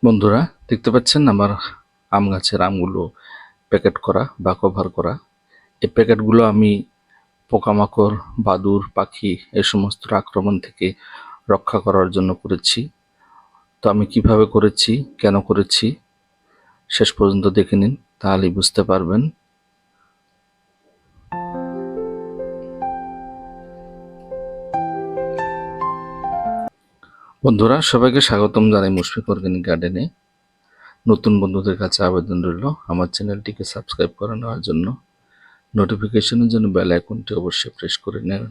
বন্ধুরা দেখতে পাচ্ছেন আমার আম গাছের আমগুলো প্যাকেট করা বা কভার করা। এই প্যাকেটগুলো আমি পোকামাকড়, বাদুড়, পাখি এই সমস্ত আক্রমণ থেকে রক্ষা করার জন্য করেছি। তো আমি কিভাবে করেছি, কেন করেছি শেষ পর্যন্ত দেখে নিন, তাহলেই বুঝতে পারবেন। বন্ধুরা সবাইকে স্বাগতম জানাই মুশফিক অর্গানিক গার্ডেনে। নতুন বন্ধুদের কাছে আবেদন রইল আমার চ্যানেলটিকে সাবস্ক্রাইব করে নেওয়ার জন্য, নোটিফিকেশনের জন্য বেল আইকনটি অবশ্যই প্রেস করে নেন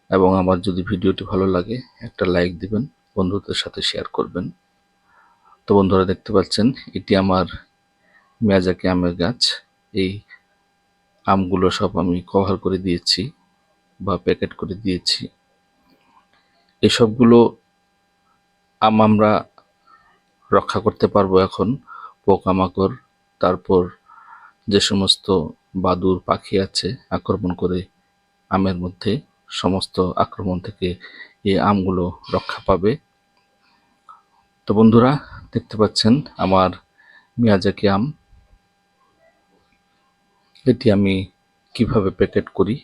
এবং আমার যদি ভিডিওটি ভালো লাগে একটা লাইক দিবেন, বন্ধুদের সাথে শেয়ার করবেন। তো বন্ধুরা দেখতে পাচ্ছেন এটি আমার মিয়াজাকি আমের গাছ। এই আমগুলো সব আমি কভার করে দিয়েছি বা প্যাকেট করে দিয়েছি। এসবগুলো আম আমরা রক্ষা করতে পারবো এখন পোকামাকড়, তারপর যে সমস্ত বাদুড় পাখি আছে আক্রমণ করে আমের মধ্যে, সমস্ত আক্রমণ থেকে এই আমগুলো রক্ষা পাবে। তো বন্ধুরা দেখতে পাচ্ছেন আমার মিয়াজাকি আম, এটি আমি কিভাবে প্যাকেট করি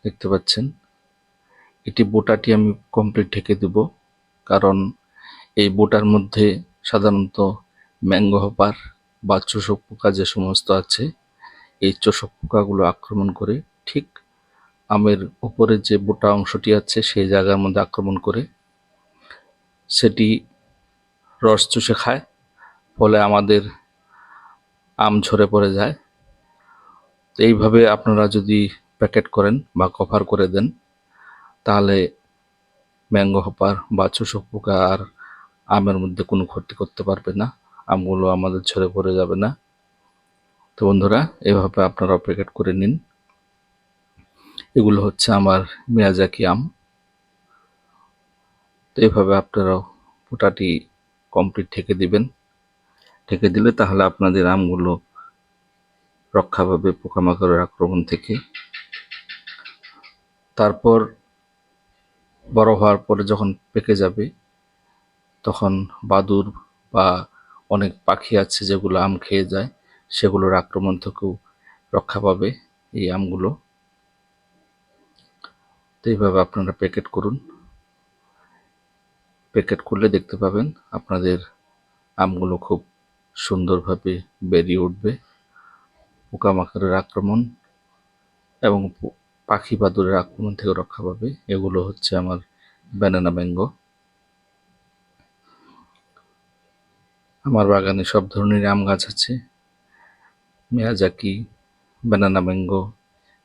দেখতে পাচ্ছেন। এটি বোটাটি আমি কমপ্লিট ঢেকে দেব, কারণ এই বোটার মধ্যে সাধারণত ম্যাঙ্গো হপার বা চোষক পোকা যে সমস্ত আছে, এই চোষক পোকাগুলো আক্রমণ করে ঠিক আমের উপরে যে বোটা অংশটি আছে সেই জায়গার মধ্যে আক্রমণ করে সেটি রস চুষে খায়, ফলে আমাদের আম ঝরে পড়ে যায়। তো এইভাবে আপনারা যদি প্যাকেট করেন বা কভার করে দেন, তাহলে ম্যাঙ্গো হপার বা চোষক পোকা আর আমের মধ্যে কোনো ক্ষতি করতে পারবে না, আমগুলো আমাদের ঝরে পড়ে যাবে না। তো বন্ধুরা এভাবে আপনারা প্যাকেট করে নিন। এগুলো হচ্ছে আমার মিয়াজাকি আম। তো এইভাবে আপনারাও পোটাটি কমপ্লিট ঢেকে দিবেন। ঢেকে দিলে তাহলে আপনাদের আমগুলো রক্ষা পাবে পোকামাকড়ের আক্রমণ থেকে। তারপর বড় হওয়ার পরে যখন পেকে যাবে, তখন বাদুড় বা অনেক পাখি আছে যেগুলো আম খেয়ে যায়, সেগুলোর আক্রমণ থেকেও রক্ষা পাবে এই আমগুলো। তো এইভাবে আপনারা প্যাকেট করুন। প্যাকেট করলে দেখতে পাবেন আপনাদের আমগুলো খুব সুন্দরভাবে বেরিয়ে উঠবে, পোকামাকড়ের আক্রমণ এবং পাখি বাদুড়ের আক্রমণ থেকে রক্ষা পাবে। এগুলো হচ্ছে আমার ব্যানানা ম্যাঙ্গো। আমার বাগানে সব ধরনের আম গাছ আছে, মিয়াজাকি, ব্যানানা ম্যাঙ্গো,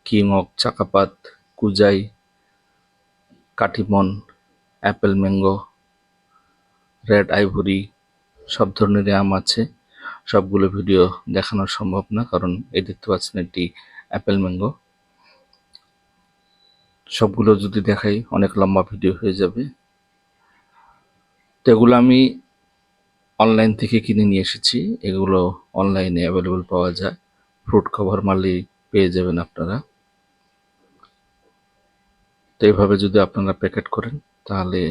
কিংওক, চাকাপাত, কুজাই, কাটিমন, অ্যাপেল ম্যাঙ্গো, রেড আইভরি, সব ধরনের আম আছে। সবগুলো ভিডিও দেখানো সম্ভব না, কারণ এই দেখতে পাচ্ছেন এটি অ্যাপেল ম্যাঙ্গো। সবগুলো যদি দেখাই অনেক লম্বা ভিডিও হয়ে যাবে। তো এগুলো আমি অনলাইন থেকে কিনে নিয়ে এসেছি। এগুলো অনলাইনে অ্যাভেলেবল পাওয়া যায়, ফ্রুট কভার মারলেই পেয়ে যাবেন আপনারা। তো এইভাবে যদি আপনারা প্যাকেট করেন, তাহলে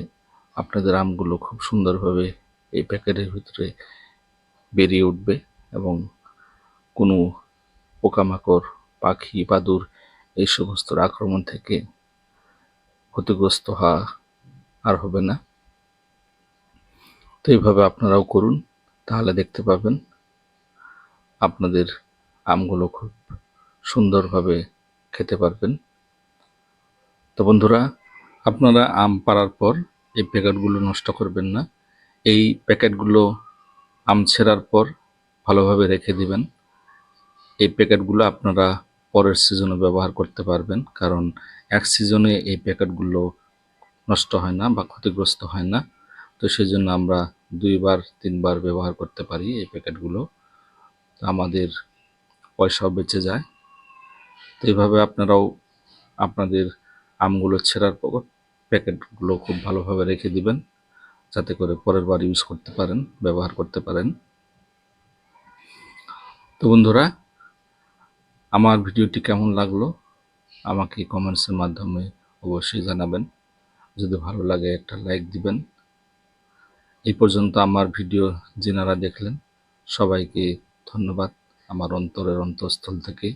আপনাদের আমগুলো খুব সুন্দরভাবে এই প্যাকেটের ভিতরে বেরিয়ে উঠবে এবং কোনো পোকামাকড়, পাখি, বাদুড় এই সমস্ত আক্রমণ থেকে ক্ষতিগ্রস্ত হওয়া আর হবে না। তো এইভাবে আপনারাও করুন, তাহলে দেখতে পাবেন আপনাদের আমগুলো খুব সুন্দরভাবে খেতে পারবেন। তো বন্ধুরা আপনারা আম পাড়ার পর এই প্যাকেটগুলো নষ্ট করবেন না। এই প্যাকেটগুলো আম ছেঁড়ার পর ভালোভাবে রেখে দিবেন। এই প্যাকেটগুলো আপনারা পরের সিজনে ব্যবহার করতে পারবেন, কারণ এক সিজনে এই প্যাকেটগুলো নষ্ট হয় না বা ক্ষতিগ্রস্ত হয় না। তো সেই জন্য আমরা 2বার 3বার ব্যবহার করতে পারি এই প্যাকেটগুলো, আমাদের পয়সাও বেঁচে যায়। তো এইভাবে আপনারাও আপনাদের আমগুলো ছেঁড়ার পর প্যাকেটগুলো খুব ভালোভাবে রেখে দিবেন, যাতে করে পরের বার ইউজ করতে পারেন, ব্যবহার করতে পারেন। তো বন্ধুরা আমার ভিডিওটি কেমন লাগলো আমাকে কমেন্টসের মাধ্যমে অবশ্যই জানাবেন। যদি ভালো লাগে একটা লাইক দিবেন এই পর্যন্ত আমার ভিডিও যিনারা দেখলেন সবাইকে ধন্যবাদ আমার অন্তরের অন্তঃস্থল থেকে।